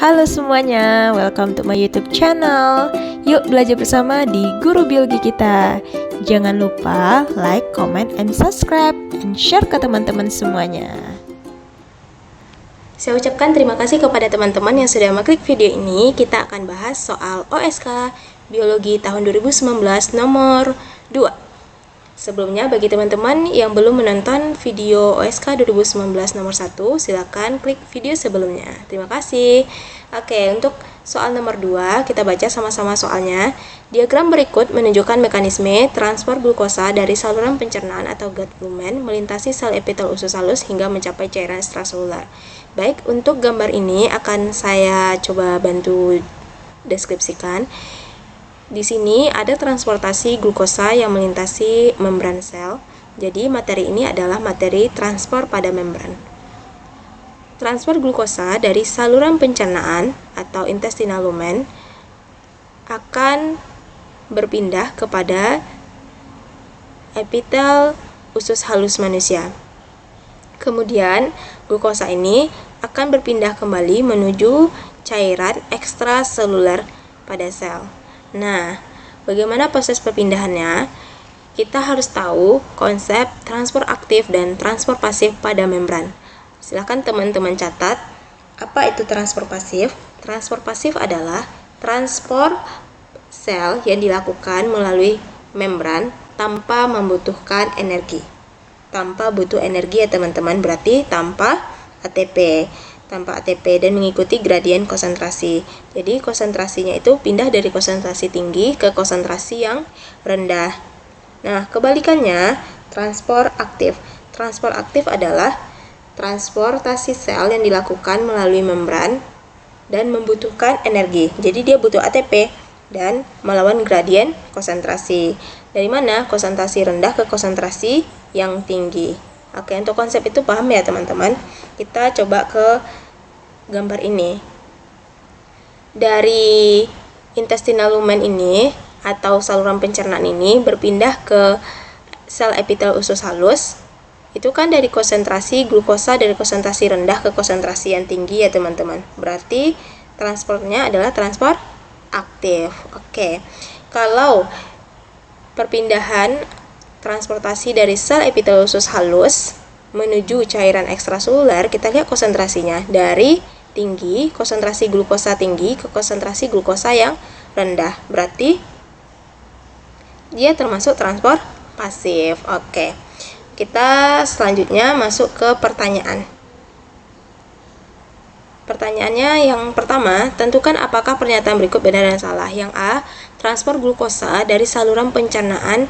Halo semuanya, welcome to my YouTube channel. Yuk belajar bersama di Guru Biologi kita. Jangan lupa like, comment, and subscribe, and share ke teman-teman semuanya. Saya ucapkan terima kasih kepada teman-teman yang sudah mengklik video ini. Kita akan bahas soal OSK Biologi tahun 2019 nomor 2. Sebelumnya, bagi teman-teman yang belum menonton video OSK 2019 nomor 1, silakan klik video sebelumnya. Terima kasih. Oke, untuk soal nomor 2, kita baca sama-sama soalnya. Diagram berikut menunjukkan mekanisme transfer glukosa dari saluran pencernaan atau gut lumen melintasi sel epitel usus halus hingga mencapai cairan ekstraselular. Baik, untuk gambar ini akan saya coba bantu deskripsikan. Di sini ada transportasi glukosa yang melintasi membran sel. Jadi materi ini adalah materi transfer pada membran. Transfer glukosa dari saluran pencernaan atau intestinal lumen akan berpindah kepada epitel usus halus manusia. Kemudian glukosa ini akan berpindah kembali menuju cairan ekstraseluler pada sel. Nah, bagaimana proses perpindahannya? Kita harus tahu konsep transfer aktif dan transfer pasif pada membran. Silakan teman-teman catat, apa itu transfer pasif? Transfer pasif adalah transfer sel yang dilakukan melalui membran tanpa membutuhkan energi. Tanpa butuh energi ya teman-teman, berarti tanpa ATP. Tanpa ATP dan mengikuti gradien konsentrasi. Jadi konsentrasinya itu pindah dari konsentrasi tinggi ke konsentrasi yang rendah. Nah, kebalikannya transfer aktif. Transfer aktif adalah transportasi sel yang dilakukan melalui membran dan membutuhkan energi. Jadi dia butuh ATP dan melawan gradien konsentrasi. Dari mana? Konsentrasi rendah ke konsentrasi yang tinggi. Oke, untuk konsep itu paham ya teman-teman. Kita coba ke gambar ini. Dari intestinal lumen ini atau saluran pencernaan ini berpindah ke sel epitel usus halus. Itu kan dari konsentrasi glukosa dari konsentrasi rendah ke konsentrasi yang tinggi ya teman-teman. Berarti transfernya adalah transfer aktif. Oke. Kalau perpindahan transportasi dari sel epitel usus halus menuju cairan ekstraseluler, kita lihat konsentrasinya dari tinggi, konsentrasi glukosa tinggi ke konsentrasi glukosa yang rendah. Berarti dia termasuk transfer pasif. Oke. Kita selanjutnya masuk ke pertanyaan. Pertanyaannya yang pertama, tentukan apakah pernyataan berikut benar dan salah. Yang A, transfer glukosa dari saluran pencernaan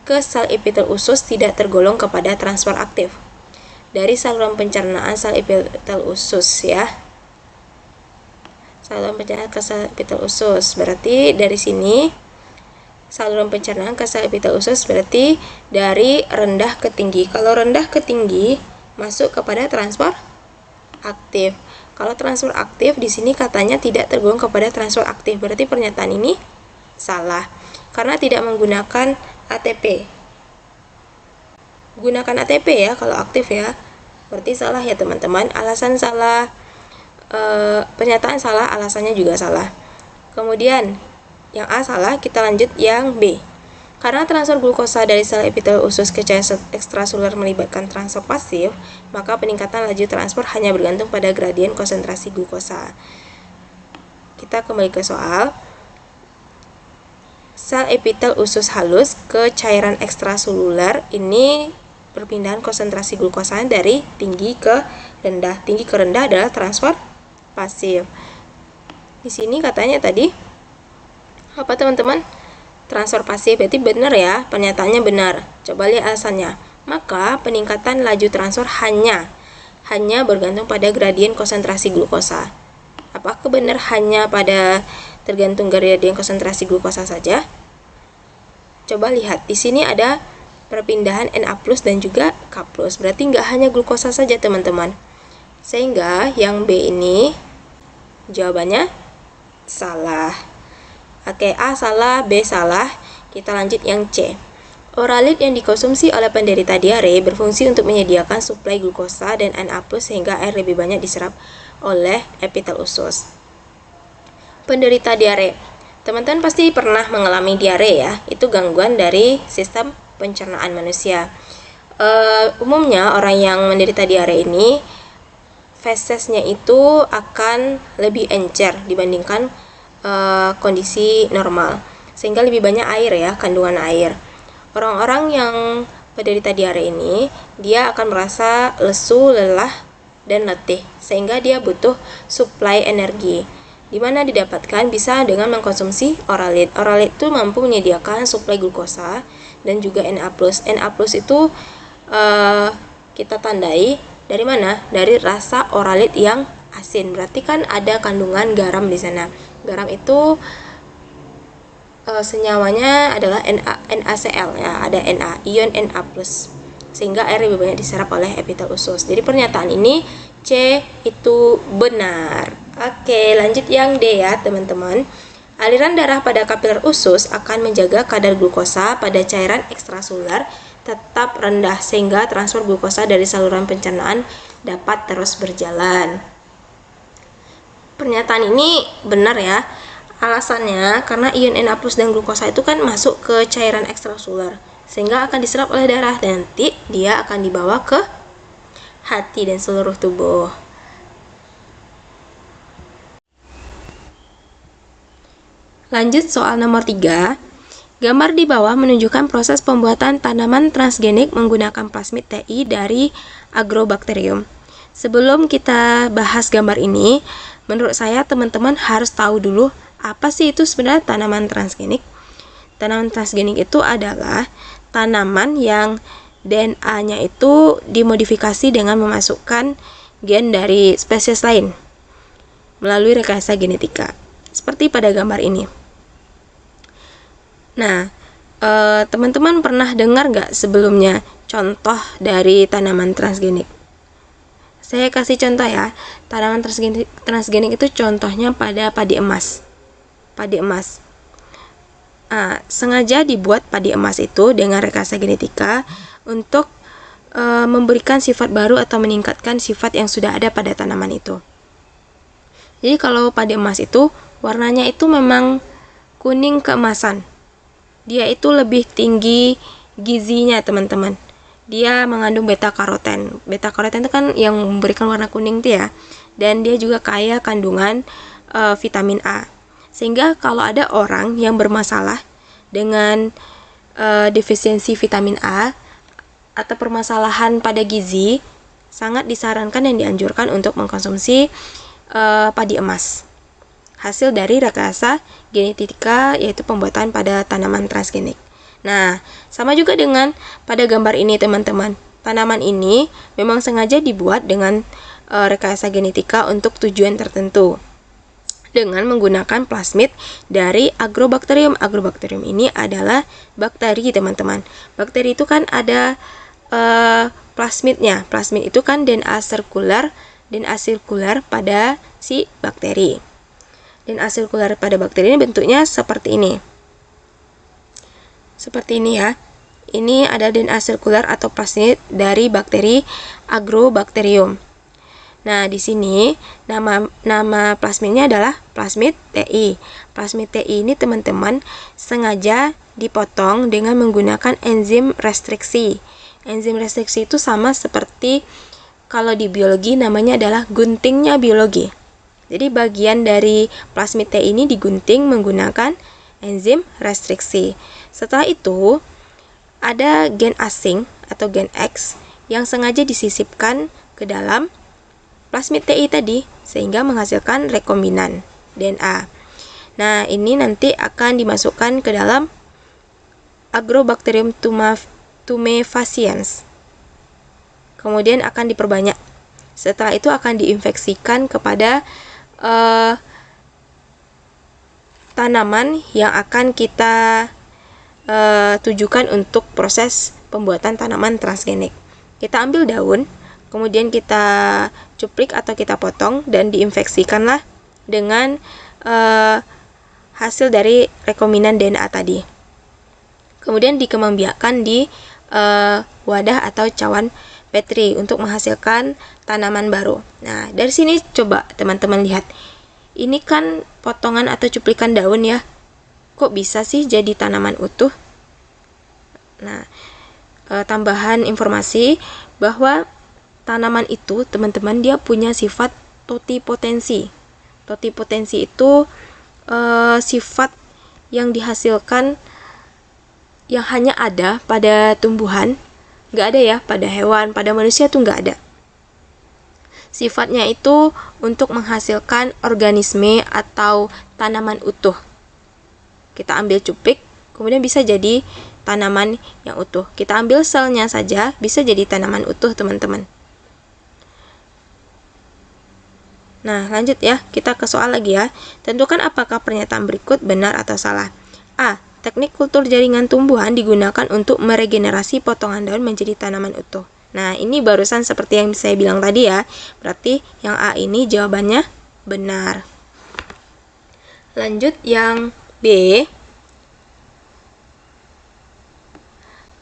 ke sel epitel usus tidak tergolong kepada transfer aktif. Dari saluran pencernaan sel epitel usus ya. Saluran pencernaan ke sel epitel usus. Berarti dari sini saluran pencernaan ke sel epitel usus berarti dari rendah ke tinggi. Kalau rendah ke tinggi masuk kepada transfer aktif. Kalau transfer aktif di sini katanya tidak tergolong kepada transfer aktif. Berarti pernyataan ini salah karena tidak menggunakan ATP. Gunakan ATP ya kalau aktif ya. Berarti salah ya teman-teman. Alasan salah, pernyataan salah, alasannya juga salah. Kemudian yang A salah, kita lanjut yang B. Karena transfer glukosa dari sel epitel usus ke cairan ekstraseluler melibatkan transfer pasif, maka peningkatan laju transfer hanya bergantung pada gradien konsentrasi glukosa. Kita kembali ke soal. Sel epitel usus halus ke cairan ekstraseluler ini perpindahan konsentrasi glukosa dari tinggi ke rendah. Tinggi ke rendah adalah transfer pasif. Di sini katanya tadi apa teman-teman? Transfer pasif, berarti benar ya, pernyataannya benar. Coba lihat alasannya. Maka peningkatan laju transfer hanya bergantung pada gradien konsentrasi glukosa. Apakah benar hanya pada tergantung gradien konsentrasi glukosa saja? Coba lihat, di sini ada perpindahan Na+ dan juga K+. Berarti nggak hanya glukosa saja teman-teman. Sehingga yang B ini jawabannya salah. Oke, A salah, B salah. Kita lanjut yang C. Oralit yang dikonsumsi oleh penderita diare berfungsi untuk menyediakan suplai glukosa dan Na+ sehingga air lebih banyak diserap oleh epitel usus. Penderita diare. Teman-teman pasti pernah mengalami diare ya. Itu gangguan dari sistem pencernaan manusia. Umumnya orang yang menderita diare ini fesesnya itu akan lebih encer dibandingkan kondisi normal, sehingga lebih banyak air ya, kandungan air. Orang-orang yang penderita diare ini, dia akan merasa lesu, lelah, dan letih, sehingga dia butuh suplai energi. Di mana didapatkan bisa dengan mengkonsumsi Oralit. Oralit itu mampu menyediakan suplai glukosa dan juga Na+. Na+ itu kita tandai dari mana? Dari rasa Oralit yang asin. Berarti kan ada kandungan garam di sana. Garam itu senyawanya adalah NaCl ya, ada Na, ion Na+. Sehingga air lebih banyak diserap oleh epitel usus. Jadi pernyataan ini C itu benar. Oke, lanjut yang D ya, teman-teman. Aliran darah pada kapiler usus akan menjaga kadar glukosa pada cairan ekstraseluler tetap rendah sehingga transfer glukosa dari saluran pencernaan dapat terus berjalan. Pernyataan ini benar ya. Alasannya karena ion Na+ dan glukosa itu kan masuk ke cairan ekstraseluler sehingga akan diserap oleh darah dan nanti dia akan dibawa ke hati dan seluruh tubuh. Lanjut soal nomor 3. Gambar di bawah menunjukkan proses pembuatan tanaman transgenik menggunakan plasmid TI dari Agrobacterium. Sebelum kita bahas gambar ini, menurut saya teman-teman harus tahu dulu apa sih itu sebenarnya tanaman transgenik. Tanaman transgenik itu adalah tanaman yang DNA-nya itu dimodifikasi dengan memasukkan gen dari spesies lain melalui rekayasa genetika, seperti pada gambar ini. Nah, teman-teman pernah dengar nggak sebelumnya contoh dari tanaman transgenik? Saya kasih contoh ya, tanaman transgenik itu contohnya pada padi emas. Padi emas. Sengaja dibuat padi emas itu dengan rekayasa genetika untuk memberikan sifat baru atau meningkatkan sifat yang sudah ada pada tanaman itu. Jadi kalau padi emas itu warnanya itu memang kuning keemasan. Dia itu lebih tinggi gizinya, teman-teman. Dia mengandung beta karoten. Beta karoten itu kan yang memberikan warna kuning itu ya. Dan dia juga kaya kandungan vitamin A. Sehingga kalau ada orang yang bermasalah dengan defisiensi vitamin A atau permasalahan pada gizi, sangat disarankan dan dianjurkan untuk mengkonsumsi padi emas. Hasil dari rekayasa genetika yaitu pembuatan pada tanaman transgenik. Nah, sama juga dengan pada gambar ini, teman-teman. Tanaman ini memang sengaja dibuat dengan rekayasa genetika untuk tujuan tertentu dengan menggunakan plasmid dari Agrobacterium. Agrobacterium ini adalah bakteri, teman-teman. Bakteri itu kan ada plasmidnya. Plasmid itu kan DNA sirkular pada si bakteri. DNA sirkular pada bakteri ini bentuknya seperti ini. Seperti ini ya. Ini ada DNA sirkular atau plasmid dari bakteri Agrobacterium. Nah, di sini nama plasmidnya adalah plasmid TI. Plasmid TI ini, teman-teman, sengaja dipotong dengan menggunakan enzim restriksi. Enzim restriksi itu sama seperti kalau di biologi namanya adalah guntingnya biologi. Jadi bagian dari plasmid T ini digunting menggunakan enzim restriksi. Setelah itu ada gen asing atau gen X yang sengaja disisipkan ke dalam plasmid TI tadi sehingga menghasilkan rekombinan DNA. Nah, ini nanti akan dimasukkan ke dalam Agrobacterium tumefaciens. Kemudian akan diperbanyak. Setelah itu akan diinfeksikan kepada tanaman yang akan kita tujukan untuk proses pembuatan tanaman transgenik. Kita ambil daun, kemudian kita cuplik atau kita potong dan diinfeksikanlah dengan hasil dari rekombinan DNA tadi. Kemudian dikembangbiakkan di wadah atau cawan Petri untuk menghasilkan tanaman baru. Nah, dari sini coba teman-teman lihat. ini kan potongan atau cuplikan daun ya. Kok bisa sih jadi tanaman utuh? Nah, tambahan informasi bahwa tanaman itu, teman-teman, dia punya sifat totipotensi. Totipotensi itu sifat yang dihasilkan yang hanya ada pada tumbuhan, nggak ada ya pada hewan, pada manusia tuh nggak ada. Sifatnya itu untuk menghasilkan organisme atau tanaman utuh. Kita ambil cuplik, kemudian bisa jadi tanaman yang utuh. Kita ambil selnya saja, bisa jadi tanaman utuh, teman-teman. Nah, lanjut ya, kita ke soal lagi ya. Tentukan apakah pernyataan berikut benar atau salah. A. Teknik kultur jaringan tumbuhan digunakan untuk meregenerasi potongan daun menjadi tanaman utuh. Nah, ini barusan seperti yang saya bilang tadi ya. Berarti yang A ini jawabannya benar. Lanjut yang B.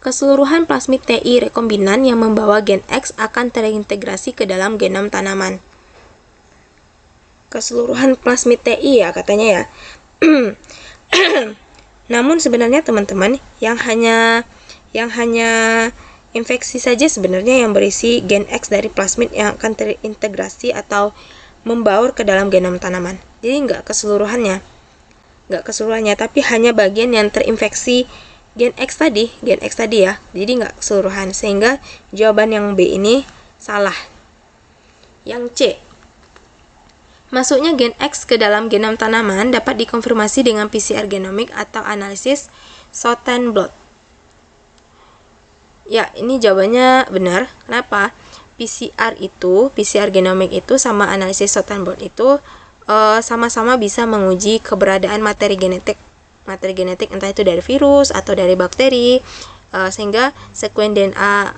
Keseluruhan plasmid TI rekombinan yang membawa gen X akan terintegrasi ke dalam genom tanaman. Keseluruhan plasmid TI ya katanya ya. Namun sebenarnya teman-teman, yang hanya infeksi saja sebenarnya yang berisi gen X dari plasmid yang akan terintegrasi atau membaur ke dalam genom tanaman. Jadi nggak keseluruhannya, tapi hanya bagian yang terinfeksi gen X tadi ya. Jadi nggak keseluruhan, sehingga jawaban yang B ini salah. Yang C. Masuknya gen X ke dalam genom tanaman dapat dikonfirmasi dengan PCR genomik atau analisis Southern blot. Ya, ini jawabannya benar. Kenapa? PCR genomik itu sama analisis Southern blot itu sama-sama bisa menguji keberadaan materi genetik entah itu dari virus atau dari bakteri, sehingga sekuen DNA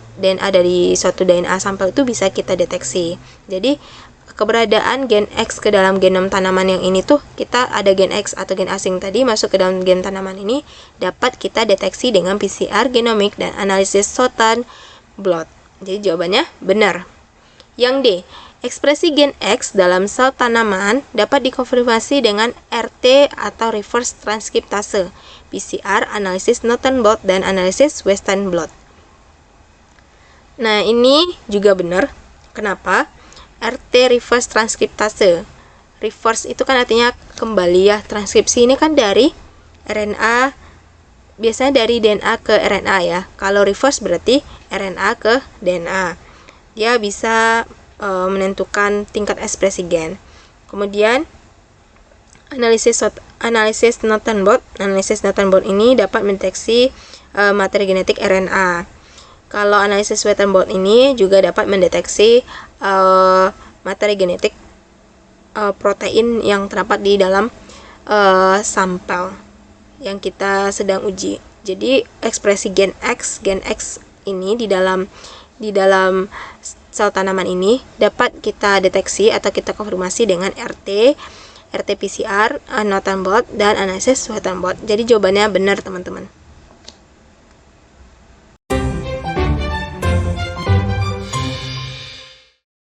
dari suatu DNA sampel itu bisa kita deteksi. Jadi keberadaan gen X ke dalam genom tanaman yang ini tuh, kita ada gen X atau gen asing tadi masuk ke dalam gen tanaman ini dapat kita deteksi dengan PCR genomik dan analisis Southern blot. Jadi jawabannya benar. Yang D. Ekspresi gen X dalam sel tanaman dapat dikonfirmasi dengan RT atau reverse transkriptase, PCR, analisis Northern blot, dan analisis Western blot. Nah, ini juga benar. Kenapa? RT reverse transkriptase. Reverse itu kan artinya kembali ya. Transkripsi ini kan dari RNA, biasanya dari DNA ke RNA ya. Kalau reverse berarti RNA ke DNA. Dia bisa menentukan tingkat ekspresi gen. Kemudian analisis Northern blot. Analisis Northern blot ini dapat mendeteksi materi genetik RNA. Kalau analisis Western blot ini juga dapat mendeteksi materi genetik protein yang terdapat di dalam sampel yang kita sedang uji. Jadi ekspresi gen X ini di dalam sel tanaman ini dapat kita deteksi atau kita konfirmasi dengan RT PCR, Northern blot, dan analisis Western blot. Jadi jawabannya benar, teman-teman.